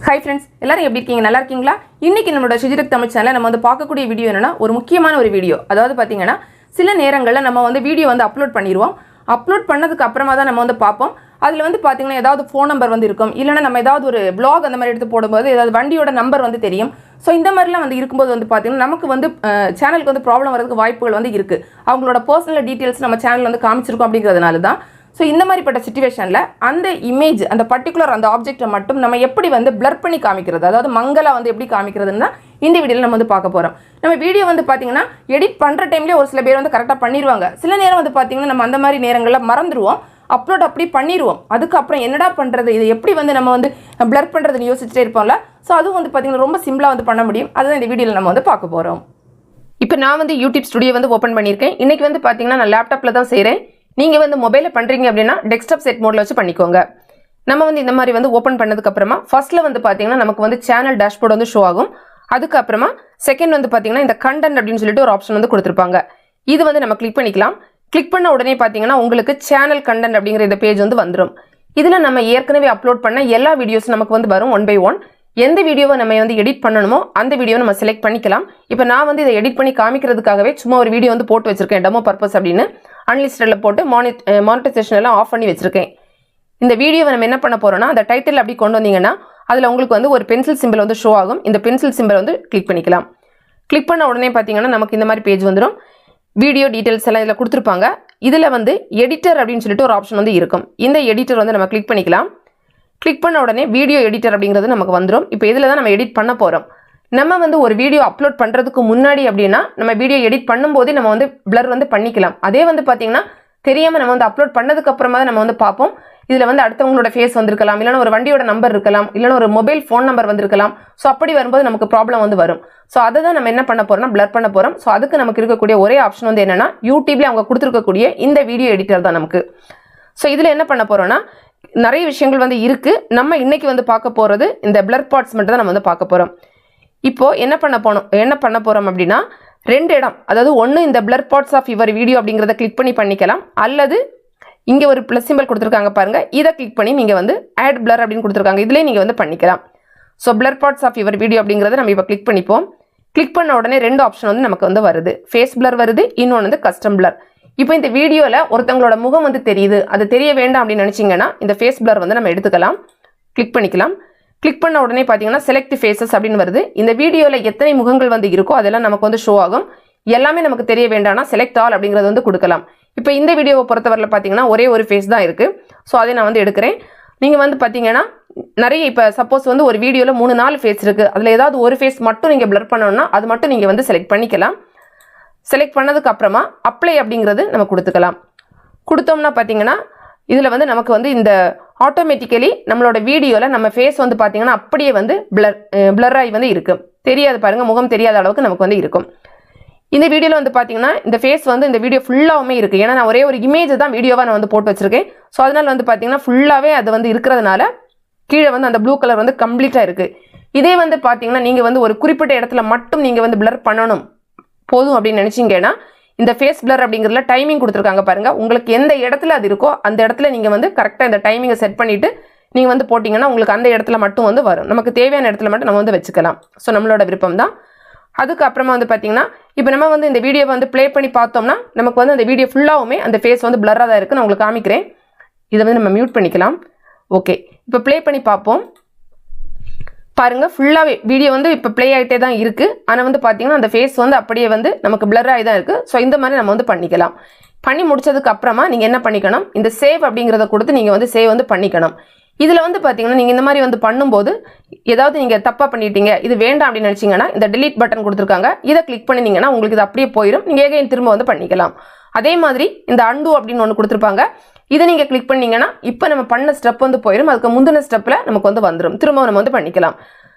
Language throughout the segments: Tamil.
Hi friends, எல்லாரும் எப்படி இருக்கீங்க? நல்லா இருக்கீங்களா? இன்னைக்கு நம்மளோட ஷிஜி தமிழ் சேனல்ல நம்ம வந்து பார்க்கக்கூடிய வீடியோ என்னன்னா ஒரு முக்கியமான ஒரு வீடியோ. அதாவது பாத்தீங்கன்னா சில நேரங்கள்ல நம்ம வந்து வீடியோ வந்து அப்லோட் பண்ணிடுவோம். அப்லோட் பண்ணதுக்கு அப்புறமா தான் நம்ம வந்து பார்ப்போம். அதுல வந்து பாத்தீங்கன்னா ஏதாவது ஃபோன் நம்பர் வந்து இருக்கும். இல்லனா நம்ம ஏதாவது ஒரு vlog அந்த மாதிரி எடுத்து போடும்போது ஏதாவது வண்டியோட நம்பர் வந்து தெரியும். சோ இந்த மாதிரிலாம் வந்து இருக்கும்போது வந்து பாத்தீங்கன்னா நமக்கு வந்து சேனலுக்கு வந்து ப்ராப்ளம் வரதுக்கு வாய்ப்புகள் வந்து இருக்கு. அவங்களோட பர்சனல் டீடைல்ஸ் நம்ம சேனல்ல வந்து காமிச்சிருக்கோம் அப்படிங்கிறதுனால தான் ஸோ இந்த மாதிரிப்பட்ட சிச்சுவேஷனில் அந்த இமேஜ் அந்த பர்டிகுலர் அந்த ஆப்ஜெக்டை மட்டும் நம்ம எப்படி வந்து பிளர் பண்ணி காமிக்கிறது, அதாவது மங்கலாக வந்து எப்படி காமிக்கிறதுன்னா இந்த வீடியோவில் நம்ம வந்து பார்க்க போகிறோம். நம்ம வீடியோ வந்து பார்த்தீங்கன்னா எடிட் பண்ணுற டைம்லேயே ஒரு சில பேர் வந்து கரெக்டாக பண்ணிடுவாங்க. சில நேரம் வந்து பார்த்தீங்கன்னா நம்ம அந்த மாதிரி நேரங்களில் மறந்துடுவோம், அப்லோட் அப்படி பண்ணிடுவோம். அதுக்கப்புறம் என்னடா பண்ணுறது, இது எப்படி வந்து நம்ம வந்து பிளர் பண்ணுறதுன்னு யோசிச்சுட்டே இருப்போம்ல. ஸோ அதுவும் வந்து பார்த்தீங்கன்னா ரொம்ப சிம்பிளாக வந்து பண்ண முடியும். அதுதான் இந்த வீடியோவில் நம்ம வந்து பார்க்க போகிறோம். இப்போ நான் வந்து யூடியூப் ஸ்டுடியோ வந்து ஓப்பன் பண்ணியிருக்கேன். இன்றைக்கி வந்து பார்த்தீங்கன்னா நான் லேப்டாப்பில் தான் செய்கிறேன். நீங்கள் வந்து மொபைலில் பண்ணுறீங்க அப்படின்னா டெஸ்க்டாப் செட் மோடில் வச்சு பண்ணிக்கோங்க. நம்ம வந்து இந்த மாதிரி வந்து ஓப்பன் பண்ணதுக்கப்புறமா ஃபர்ஸ்ட்டில் வந்து பார்த்தீங்கன்னா நமக்கு வந்து சேனல் டேஷ்போர்டு வந்து ஷோ ஆகும். அதுக்கப்புறமா செகண்ட் வந்து பார்த்தீங்கன்னா இந்த கண்டென்ட் அப்படின்னு சொல்லிட்டு ஒரு ஆப்ஷன் வந்து கொடுத்துருப்பாங்க. இது வந்து நம்ம கிளிக் பண்ணிக்கலாம். கிளிக் பண்ண உடனே பார்த்தீங்கன்னா உங்களுக்கு சேனல் கண்டென்ட் அப்படிங்கிற இந்த பேஜ் வந்து வந்துடும். இதில் நம்ம ஏற்கனவே அப்லோட் பண்ண எல்லா வீடியோஸ் நமக்கு வந்து வரும் ஒன் பை ஒன். எந்த வீடியோவை நம்ம வந்து எடிட் பண்ணணுமோ அந்த வீடியோவை நம்ம செலக்ட் பண்ணிக்கலாம். இப்போ நான் வந்து இதை எடிட் பண்ணி காமிக்கிறதுக்காகவே சும்மா ஒரு வீடியோ வந்து போட்டு வச்சிருக்கேன், டெமோ பர்பஸ் அப்படின்னு. அன்லிஸ்டடில் போட்டு மானிட்டைசேஷன் எல்லாம் ஆஃப் பண்ணி வச்சிருக்கேன். இந்த வீடியோவை நம்ம என்ன பண்ண போறோம்னா அந்த டைட்டில் அப்படி கொண்டு வந்தீங்கன்னா அதில் உங்களுக்கு வந்து ஒரு பென்சில் சிம்பிள் வந்து ஷோ ஆகும். இந்த பென்சில் சிம்பிள் வந்து கிளிக் பண்ணிக்கலாம். கிளிக் பண்ண உடனே பார்த்தீங்கன்னா நமக்கு இந்த மாதிரி பேஜ் வந்துடும். வீடியோ டீட்டெயில்ஸ் எல்லாம் இதில் கொடுத்துருப்பாங்க. இதில் வந்து எடிட்டர் அப்படின்னு சொல்லிட்டு ஒரு ஆப்ஷன் வந்து இருக்கும். இந்த எடிட்டர் வந்து நம்ம கிளிக் பண்ணிக்கலாம். கிளிக் பண்ண உடனே வீடியோ எடிட்டர் அப்படிங்கிறது நமக்கு வந்துடும். இப்போ இதில் தான் நம்ம எடிட் பண்ண போகிறோம். நம்ம வந்து ஒரு வீடியோ அப்லோட் பண்ணுறதுக்கு முன்னாடி அப்படின்னா நம்ம வீடியோ எடிட் பண்ணும்போதே நம்ம வந்து பிளர் வந்து பண்ணிக்கலாம். அதே வந்து பார்த்தீங்கன்னா தெரியாமல் நம்ம வந்து அப்லோட் பண்ணதுக்கு அப்புறமா தான் நம்ம வந்து பார்ப்போம். இதில் வந்து அடுத்தவங்களோட ஃபேஸ் வந்திருக்கலாம், இல்லைனா ஒரு வண்டியோட நம்பர் இருக்கலாம், இல்லைனா ஒரு மொபைல் ஃபோன் நம்பர் வந்திருக்கலாம். ஸோ அப்படி வரும்போது நமக்கு ப்ராப்ளம் வந்து வரும். ஸோ அதை தான் நம்ம என்ன பண்ண போறோம்னா பிளர் பண்ண போகிறோம். ஸோ அதுக்கு நமக்கு இருக்கக்கூடிய ஒரே ஆப்ஷன் வந்து என்னன்னா யூடியூப்ல அவங்க கொடுத்துருக்கக்கூடிய இந்த வீடியோ எடிட்டர் தான் நமக்கு. ஸோ இதில் என்ன பண்ண போறோம்னா நிறைய விஷயங்கள் வந்து இருக்கு. நம்ம இன்னைக்கு வந்து பார்க்க போறது இந்த பிளர் பார்ட்ஸ் மட்டும் தான் நம்ம வந்து பார்க்க போறோம். இப்போ என்ன பண்ண போறோம் அப்படின்னா ரெண்டு இடம், அதாவது ஒன்று இந்த blur parts of your video அப்படிங்கிறத கிளிக் பண்ணி பண்ணிக்கலாம், அல்லது இங்கே ஒரு ப்ளஸ் சிம்பிள் கொடுத்துருக்காங்க பாருங்க, இதை கிளிக் பண்ணி நீங்கள் வந்து ஆட் பிளர் அப்படின்னு கொடுத்துருக்காங்க, இதுலேயே நீங்கள் வந்து பண்ணிக்கலாம். So blur parts of your video அப்படிங்கிறத நம்ம இப்போ கிளிக் பண்ணிப்போம். கிளிக் பண்ண உடனே ரெண்டு ஆப்ஷன் வந்து நமக்கு வந்து வருது. ஃபேஸ் பிளர் வருது, இன்னொன்று வந்து கஸ்டம் பிளர். இப்போ இந்த வீடியோவில் ஒருத்தவங்களோட முகம் வந்து தெரியுது, அது தெரிய வேண்டாம் அப்படின்னு நினச்சிங்கன்னா இந்த ஃபேஸ் பிளர் வந்து நம்ம எடுத்துக்கலாம். கிளிக் பண்ணிக்கலாம். கிளிக் பண்ண உடனே பார்த்தீங்கன்னா செலக்ட் ஃபேஸஸ் அப்படின்னு வருது. இந்த வீடியோவில் எத்தனை முகங்கள் வந்து இருக்கோ அதெல்லாம் நமக்கு வந்து ஷோ ஆகும். எல்லாமே நமக்கு தெரிய வேண்டாம்னா செலக்ட் ஆல் அப்படிங்கிறது வந்து கொடுக்கலாம். இப்போ இந்த வீடியோவை பொறுத்தவரையில் பார்த்தீங்கன்னா ஒரே ஒரு ஃபேஸ் தான் இருக்குது. ஸோ அதை நான் வந்து எடுக்கிறேன். நீங்கள் வந்து பார்த்தீங்கன்னா நிறைய இப்போ சப்போஸ் வந்து ஒரு வீடியோவில் 3-4 ஃபேஸ் இருக்குது, அதில் ஏதாவது ஒரு ஃபேஸ் மட்டும் நீங்கள் பிளர் பண்ணணும்னா அது மட்டும் நீங்கள் வந்து செலக்ட் பண்ணிக்கலாம். செலக்ட் பண்ணதுக்கு அப்புறமா அப்ளை அப்படிங்கிறது நம்ம கொடுத்துக்கலாம். கொடுத்தோம்னா பார்த்தீங்கன்னா இதில் வந்து நமக்கு வந்து இந்த ஆட்டோமேட்டிக்கலி நம்மளோட வீடியோவில் நம்ம ஃபேஸ் வந்து பார்த்தீங்கன்னா அப்படியே வந்து பிளர் ஆகி வந்து இருக்கும். தெரியாது பாருங்கள், முகம் தெரியாத அளவுக்கு நமக்கு வந்து இருக்கும். இந்த வீடியோவில் வந்து பார்த்தீங்கன்னா இந்த ஃபேஸ் வந்து இந்த வீடியோ ஃபுல்லாகவுமே இருக்குது. ஏன்னா நான் ஒரே ஒரு இமேஜ் தான் வீடியோவாக நான் வந்து போட்டு வச்சிருக்கேன். ஸோ அதனால் வந்து பார்த்தீங்கன்னா ஃபுல்லாகவே அது வந்து இருக்கிறதுனால கீழே வந்து அந்த ப்ளூ கலர் வந்து கம்ப்ளீட்டாக இருக்குது. இதே வந்து பார்த்தீங்கன்னா நீங்கள் வந்து ஒரு குறிப்பிட்ட இடத்துல மட்டும் நீங்கள் வந்து பிளர் பண்ணணும் போதும் அப்படின்னு நினச்சிங்கன்னா இந்த ஃபேஸ் பிளர் அப்படிங்கிறதுல டைமிங் கொடுத்துருக்காங்க பாருங்க. உங்களுக்கு எந்த இடத்துல அது இருக்கோ அந்த இடத்துல நீங்கள் வந்து கரெக்டாக இந்த டைமிங்கை செட் பண்ணிவிட்டு நீங்கள் வந்து போட்டிங்கன்னா உங்களுக்கு அந்த இடத்துல மட்டும் வந்து வரும். நமக்கு தேவையான இடத்துல மட்டும் நம்ம வந்து வச்சுக்கலாம். ஸோ நம்மளோட விருப்பம் தான். அதுக்கப்புறமா வந்து பார்த்தீங்கன்னா இப்போ நம்ம வந்து இந்த வீடியோவை வந்து ப்ளே பண்ணி பார்த்தோம்னா நமக்கு வந்து அந்த வீடியோ ஃபுல்லாகவுமே அந்த ஃபேஸ் வந்து பிளராக தான் இருக்குது. நான் உங்களுக்கு காமிக்கிறேன். இதை வந்து நம்ம மியூட் பண்ணிக்கலாம். ஓகே, இப்போ ப்ளே பண்ணி பார்ப்போம். பாருங்க, ஃபுல்லாகவே வீடியோ வந்து இப்போ ப்ளே ஆகிட்டே தான் இருக்குது. ஆனால் வந்து பார்த்தீங்கன்னா அந்த ஃபேஸ் வந்து அப்படியே வந்து நமக்கு பிளர் ஆகி தான் இருக்குது. ஸோ இந்த மாதிரி நம்ம வந்து பண்ணிக்கலாம். பண்ணி முடிச்சதுக்கு அப்புறமா நீங்கள் என்ன பண்ணிக்கணும், இந்த சேவ் அப்படிங்கிறத கொடுத்து நீங்கள் வந்து சேவ் வந்து பண்ணிக்கணும். இதில் வந்து பார்த்தீங்கன்னா நீங்கள் இந்த மாதிரி வந்து பண்ணும்போது ஏதாவது நீங்கள் தப்பாக பண்ணிட்டீங்க, இது வேண்டாம் அப்படின்னு நினச்சிங்கன்னா இந்த delete பட்டன் கொடுத்துருக்காங்க, இதை கிளிக் பண்ணிங்கன்னா உங்களுக்கு இது அப்படியே போயிடும். நீங்கள் எகைன் திரும்ப வந்து பண்ணிக்கலாம். அதே மாதிரி இந்த undo அப்படின்னு ஒன்று கொடுத்துருப்பாங்க, இதை நீங்கள் கிளிக் பண்ணீங்கன்னா இப்போ நம்ம பண்ண ஸ்டெப் வந்து போயிடும். அதுக்கு முந்தின ஸ்டெப்பில் நமக்கு வந்து வந்துடும். திரும்ப நம்ம வந்து பண்ணிக்கலாம்.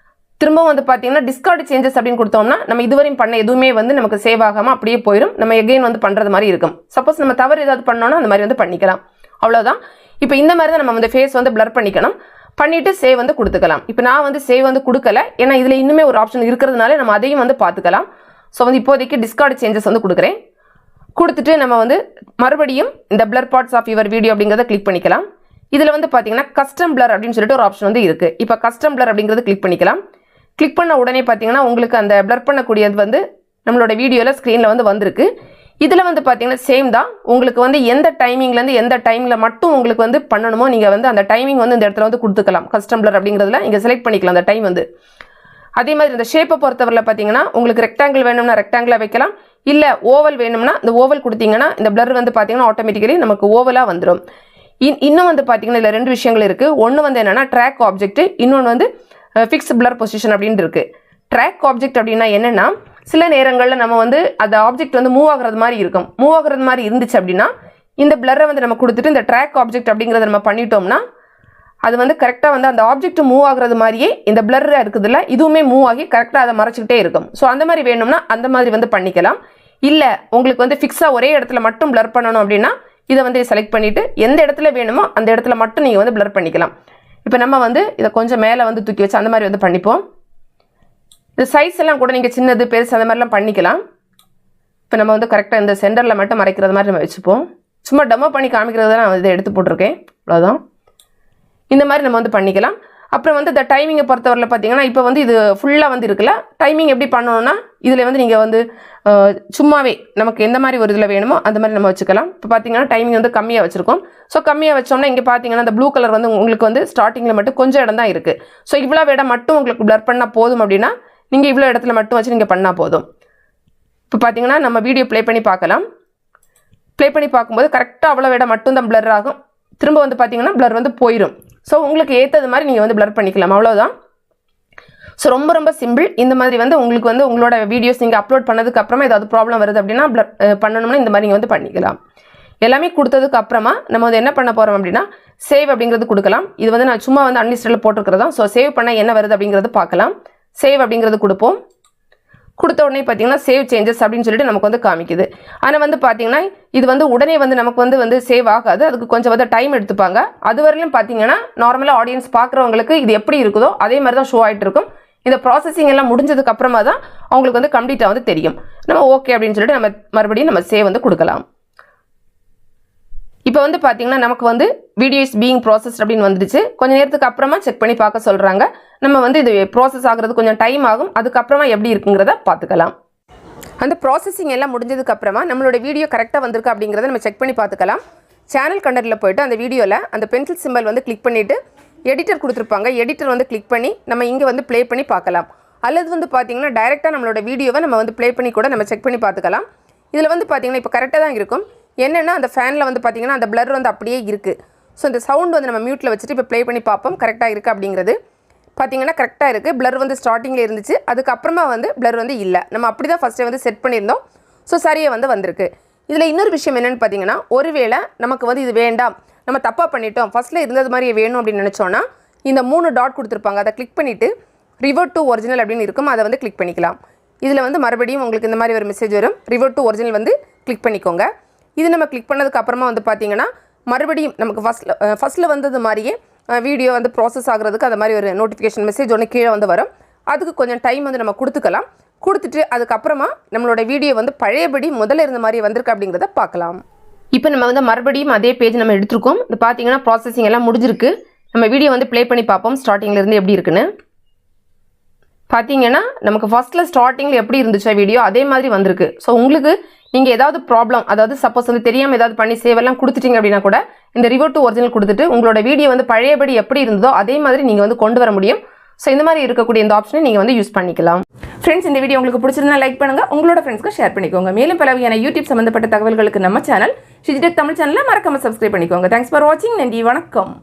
திரும்ப வந்து பார்த்தீங்கன்னா டிஸ்கார்டு சேஞ்சஸ் அப்படின்னு கொடுத்தோம்னா நம்ம இதுவரையும் பண்ண எதுவுமே வந்து நமக்கு சேவ் ஆகாமல் அப்படியே போயிடும். நம்ம எகைன் வந்து பண்ணுறது மாதிரி இருக்கும். சப்போஸ் நம்ம தவறு ஏதாவது பண்ணோம்னா அந்த மாதிரி வந்து பண்ணிக்கலாம். அவ்வளோதான். இப்போ இந்த மாதிரி தான் நம்ம வந்து ஃபேஸ் வந்து பிளர் பண்ணிக்கணும். பண்ணிவிட்டு சேவ் வந்து கொடுத்துக்கலாம். இப்போ நான் வந்து சேவ் வந்து கொடுக்கல, ஏன்னா இதில் இன்னுமே ஒரு ஆப்ஷன் இருக்கிறதுனால நம்ம அதையும் வந்து பார்த்துக்கலாம். ஸோ வந்து இப்போதைக்கு டிஸ்கார்டு சேஞ்சஸ் வந்து கொடுக்குறேன். கொடுத்துட்டு நம்ம வந்து மறுபடியும் இந்த blur parts of your video அப்படிங்கிறத கிளிக் பண்ணிக்கலாம். இதில் வந்து பார்த்தீங்கன்னா கஸ்டம் பிளர் அப்படின்னு சொல்லிட்டு ஒரு ஆப்ஷன் வந்து இருக்குது. இப்போ கஸ்டம் பிளர் அப்படிங்கிறது கிளிக் பண்ணிக்கலாம். கிளிக் பண்ண உடனே பார்த்தீங்கன்னா உங்களுக்கு அந்த பிளர் பண்ணக்கூடியது வந்து நம்மளோட வீடியோவில் ஸ்க்ரீனில் வந்து வந்திருக்கு. இதில் வந்து பார்த்தீங்கன்னா சேம் தான். உங்களுக்கு வந்து எந்த டைமிங்லேருந்து எந்த டைமில் மட்டும் உங்களுக்கு வந்து பண்ணணுமோ நீங்கள் வந்து அந்த டைமிங் வந்து இந்த இடத்துல வந்து கொடுத்துக்கலாம். கஸ்டம் பிளர் அப்படிங்கிறதுல இங்கே செலக்ட் பண்ணிக்கலாம் அந்த டைம் வந்து. அதே மாதிரி இந்த ஷேப்பை பொறுத்தவரையில் பார்த்தீங்கன்னா உங்களுக்கு ரெக்டாங்கிள் வேணும்னா ரெக்டாங்கிளாக வைக்கலாம். இல்லை ஓவல் வேணும்னா இந்த ஓவல் கொடுத்தீங்கன்னா இந்த பிளர் வந்து பார்த்தீங்கன்னா ஆட்டோமேட்டிக்கலி நமக்கு ஓவலாக வந்துடும். இன்னும் வந்து பார்த்தீங்கன்னா இதில் 2 விஷயங்கள் இருக்குது. ஒன்று வந்து என்னென்னா ட்ராக் ஆப்ஜெக்ட், இன்னொன்று வந்து ஃபிக்ஸ் பிளர் பொசிஷன் அப்படின்னு இருக்குது. ட்ராக் ஆப்ஜெக்ட் அப்படின்னா என்னென்னா சில நேரங்களில் நம்ம வந்து அந்த ஆப்ஜெக்ட் வந்து மூவ் ஆகிறது மாதிரி இருக்கும். மூவ் ஆகிறது மாதிரி இருந்துச்சு அப்படின்னா இந்த பிளரை வந்து நம்ம கொடுத்துட்டு இந்த ட்ராக் ஆப்ஜெக்ட் அப்படிங்கிறத நம்ம பண்ணிட்டோம்னா அது வந்து கரெக்டாக வந்து அந்த ஆப்ஜெக்ட் மூவ் ஆகிறது மாதிரியே இந்த பிளர் இருக்குதுல்ல இதுவுமே மூவ் ஆகி கரெக்டாக அதை மறைச்சிக்கிட்டே இருக்கும். ஸோ அந்த மாதிரி வேணும்னா அந்த மாதிரி வந்து பண்ணிக்கலாம். இல்லை உங்களுக்கு வந்து ஃபிக்ஸாக ஒரே இடத்துல மட்டும் பிளர் பண்ணணும் அப்படின்னா இதை வந்து செலக்ட் பண்ணிவிட்டு எந்த இடத்துல வேணுமோ அந்த இடத்துல மட்டும் நீங்கள் வந்து பிளர் பண்ணிக்கலாம். இப்போ நம்ம வந்து இதை கொஞ்சம் மேலே வந்து தூக்கி வச்சு அந்த மாதிரி வந்து பண்ணிப்போம். இந்த சைஸ் எல்லாம் கூட நீங்கள் சின்னது பெருசு அந்த மாதிரிலாம் பண்ணிக்கலாம். இப்போ நம்ம வந்து கரெக்டாக இந்த சென்டரில் மட்டும் மறைக்கிறது மாதிரி நம்ம வச்சுப்போம். சும்மா டெமோ பண்ணி காமிக்கிறது தான் நான் இதை எடுத்து போட்டிருக்கேன். அவ்வளோதான். இந்த மாதிரி நம்ம வந்து பண்ணிக்கலாம். அப்புறம் வந்து இந்த டைமிங்கை பொறுத்தவரையில் பார்த்தீங்கன்னா இப்போ வந்து இது ஃபுல்லாக வந்து இருக்குல்ல, டைமிங் எப்படி பண்ணணும்னா இதில் வந்து நீங்கள் வந்து சும்மாவே நமக்கு எந்த மாதிரி ஒரு இதில் வேணுமோ அந்த மாதிரி நம்ம வச்சுக்கலாம். இப்போ பார்த்தீங்கன்னா டைமிங் வந்து கம்மியாக வச்சுருக்கோம். ஸோ கம்மியாக வச்சோம்னா இங்கே பார்த்தீங்கன்னா அந்த ப்ளூ கலர் வந்து உங்களுக்கு வந்து ஸ்டார்டிங்கில் மட்டும் கொஞ்சம் இடம் தான் இருக்குது. ஸோ இவ்வளோ இடம் மட்டும் உங்களுக்கு பிளர் பண்ணால் போதும் அப்படின்னா நீங்கள் இவ்வளோ இடத்துல மட்டும் வச்சு நீங்கள் பண்ணால் போதும். இப்போ பார்த்தீங்கன்னா நம்ம வீடியோ ப்ளே பண்ணி பார்க்கலாம். ப்ளே பண்ணி பார்க்கும்போது கரெக்டாக அவ்வளோ இடம் மட்டும் தான் பிளர் ஆகும். திரும்ப வந்து பார்த்தீங்கன்னா பிளர் வந்து போயிடும். ஸோ உங்களுக்கு ஏற்றது மாதிரி நீங்கள் வந்து பிளர் பண்ணிக்கலாம். அவ்வளோதான். ஸோ ரொம்ப ரொம்ப சிம்பிள். இந்த மாதிரி வந்து உங்களுக்கு வந்து உங்களோட வீடியோஸ் நீங்கள் அப்லோட் பண்ணதுக்கு அப்புறமா ஏதாவது ப்ராப்ளம் வருது அப்படின்னா பிளர் பண்ணணும்னா இந்த மாதிரி நீங்கள் வந்து பண்ணிக்கலாம். எல்லாமே கொடுத்ததுக்கு அப்புறமா நம்ம வந்து என்ன பண்ண போகிறோம் அப்படின்னா சேவ் அப்படிங்கிறது கொடுக்கலாம். இது வந்து நான் சும்மா வந்து அன்லிஸ்டில் போட்டுருக்கிறதா. ஸோ சேவ் பண்ணால் என்ன வருது அப்படிங்கிறது பார்க்கலாம். சேவ் அப்படிங்கிறது கொடுப்போம். கொடுத்த உடனே பார்த்தீங்கன்னா சேவ் சேஞ்சஸ் அப்படின்னு சொல்லிட்டு நமக்கு வந்து காமிக்குது. ஆனால் வந்து பார்த்தீங்கன்னா இது வந்து உடனே வந்து நமக்கு வந்து சேவ் ஆகாது. அதுக்கு கொஞ்சம் வந்து டைம் எடுத்துப்பாங்க. அது வரையிலும் பார்த்தீங்கன்னா நார்மலாக ஆடியன்ஸ் பார்க்குறவங்களுக்கு இது எப்படி இருக்குதோ அதே மாதிரி தான் ஷோ ஆகிட்டு இருக்கும். இந்த ப்ராசஸிங் எல்லாம் முடிஞ்சதுக்கு அப்புறமா தான் அவங்களுக்கு வந்து கம்ப்ளீட்டாக வந்து தெரியும். நம்ம ஓகே அப்படின்னு சொல்லிட்டு நம்ம மறுபடியும் நம்ம சேவ் வந்து கொடுக்கலாம். இப்போ வந்து பார்த்தீங்கன்னா நமக்கு வந்து வீடியோ இஸ் பீயிங் ப்ராசஸ்ட் அப்படின்னு வந்துடுச்சு. கொஞ்சம் நேரத்துக்கு அப்புறமா செக் பண்ணி பார்க்க சொல்கிறாங்க. நம்ம வந்து இது ப்ராசஸ் ஆகிறது கொஞ்சம் டைம் ஆகும். அதுக்கப்புறமா எப்படி இருக்குங்கிறத பார்த்துக்கலாம். அந்த ப்ராசஸிங் எல்லாம் முடிஞ்சதுக்கு அப்புறமா நம்மளோட வீடியோ கரெக்டாக வந்திருக்கு அப்படிங்கிறத நம்ம செக் பண்ணி பார்த்துக்கலாம். சேனல் கண்டென்ட்டில் போய்ட்டு அந்த வீடியோவில் அந்த பென்சில் சிம்பல் வந்து கிளிக் பண்ணிவிட்டு எடிட்டர் கொடுத்துருப்பாங்க. எடிட்டர் வந்து கிளிக் பண்ணி நம்ம இங்கே வந்து ப்ளே பண்ணி பார்க்கலாம். அல்லது வந்து பார்த்தீங்கன்னா டைரெக்டாக நம்மளோட வீடியோவை நம்ம வந்து ப்ளே பண்ணி கூட நம்ம செக் பண்ணி பார்த்துக்கலாம். இதில் வந்து பார்த்தீங்கன்னா இப்போ கரெக்டாக தான் இருக்கும். என்னென்னா அந்த ஃபேனில் வந்து பார்த்தீங்கன்னா அந்த பிளர் வந்து அப்படியே இருக்குது. ஸோ இந்த சவுண்ட் வந்து நம்ம மியூட்டில் வச்சுட்டு இப்போ ப்ளே பண்ணி பார்ப்போம் கரெக்டாக இருக்குது அப்படிங்கிறது. பார்த்தீங்கன்னா கரெக்டாக இருக்குது. பிளர் வந்து ஸ்டார்டிங்கில் இருந்துச்சு. அதுக்கப்புறமா வந்து பிளர் வந்து இல்லை. நம்ம அப்படி தான் ஃபஸ்ட்டே வந்து செட் பண்ணியிருந்தோம். ஸோ சரியாக வந்து வந்திருக்கு. இதில் இன்னொரு விஷயம் என்னென்னு பார்த்தீங்கன்னா ஒருவேளை நமக்கு வந்து இது வேண்டாம், நம்ம தப்பாக பண்ணிட்டோம், ஃபஸ்ட்டில் இருந்தது மாதிரியே வேணும் அப்படின்னு நினச்சோன்னா இந்த 3 டாட் கொடுத்துருப்பாங்க. அதை கிளிக் பண்ணிவிட்டு ரிவர்ட் டு ஒரிஜினல் அப்படின்னு இருக்கும். அதை வந்து கிளிக் பண்ணிக்கலாம். இதில் வந்து மறுபடியும் உங்களுக்கு இந்த மாதிரி ஒரு மெசேஜ் வரும். ரிவர்ட் டு ஒரிஜினல் வந்து கிளிக் பண்ணிக்கோங்க. இது நம்ம கிளிக் பண்ணதுக்கு அப்புறமா வந்து பார்த்தீங்கன்னா மறுபடியும் நமக்கு ஃபஸ்ட்டில் வந்தது மாதிரியே வீடியோ வந்து ப்ராசஸ் ஆகிறதுக்கு அது மாதிரி ஒரு நோட்டிஃபிகேஷன் மெசேஜ் ஒன்று கீழே வந்து வரும். அதுக்கு கொஞ்சம் டைம் வந்து நம்ம கொடுத்துக்கலாம். கொடுத்துட்டு அதுக்கப்புறமா நம்மளோட வீடியோ வந்து பழையபடி முதல்ல இருந்த மாதிரி வந்திருக்கு அப்படிங்கிறத பார்க்கலாம். இப்போ நம்ம வந்து மறுபடியும் அதே பேஜ் நம்ம எடுத்துருக்கோம். இது பார்த்தீங்கன்னா ப்ராசஸிங் எல்லாம் முடிஞ்சிருக்கு. நம்ம வீடியோ வந்து ப்ளே பண்ணி பார்ப்போம் ஸ்டார்டிங்லேருந்து எப்படி இருக்குன்னு. பார்த்தீங்கன்னா நமக்கு ஃபஸ்ட்டில் ஸ்டார்டிங்கில் எப்படி இருந்துச்சா வீடியோ அதே மாதிரி வந்திருக்கு. ஸோ உங்களுக்கு நீங்கள் ஏதாவது ப்ராப்ளம், அதாவது சப்போஸ் வந்து தெரியாமல் ஏதாவது பண்ணி சேவெல்லாம் கொடுத்துட்டீங்க அப்படின்னா கூட இந்த ரிவர்ட் டு ஒரிஜினல் கொடுத்துட்டு உங்களோட வீடியோ வந்து பழையபடி எப்படி இருந்ததோ அதே மாதிரி நீங்கள் வந்து கொண்டு வர முடியும். ஸோ இந்த மாதிரி இருக்கக்கூடிய இந்த ஆப்ஷனை நீங்கள் வந்து யூஸ் பண்ணிக்கலாம். ஃப்ரெண்ட்ஸ், இந்த வீடியோ உங்களுக்கு பிடிச்சிருந்தா லைக் பண்ணுங்கள், உங்களோட ஃப்ரெண்ட்ஸ்க்கு ஷேர் பண்ணிக்கோங்க. மேலும் பல வகையான யூடியூப் சம்மந்தப்பட்ட தகவல்களுக்கு நம்ம சேனல் ஷிஜி டெக் தமிழ் சேனலை மறக்காம சப்ஸ்கிரைப் பண்ணிக்கோங்க. தேங்க்ஸ் ஃபார் வாட்சிங். நன்றி, வணக்கம்.